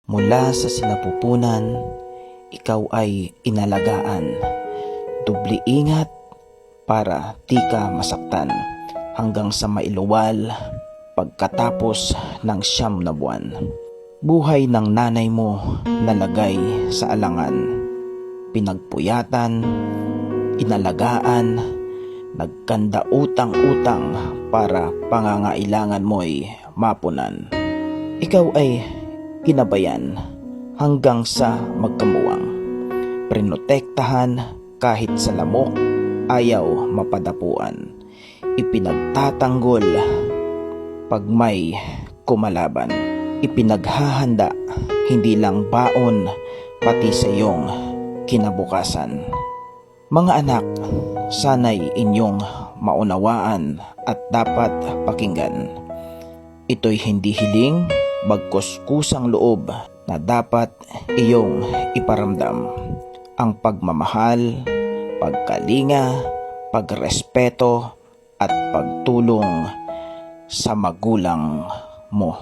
Mula sa sinapupunan, ikaw ay inalagaan. Dubli ingat para di ka masaktan hanggang sa mailuwal pagkatapos ng 9 na buwan. Buhay ng nanay mo nalagay sa alangan. Pinagpuyatan, inalagaan, nagkanda utang-utang para pangangailangan mo'y mapunan. Ikaw ay ginabayan hanggang sa magkamuwang. Prinotektahan kahit sa lamok, ayaw mapadapuan. Ipinagtatanggol pag may kumalaban. Ipinaghahanda hindi lang baon pati sa iyong kinabukasan. Mga anak, sana'y inyong maunawaan at dapat pakinggan. Ito'y hindi hiling, bagkus kusang loob na dapat iyong iparamdam. Ang pagmamahal, pagkalinga, pagrespeto at pagtulong sa magulang mo.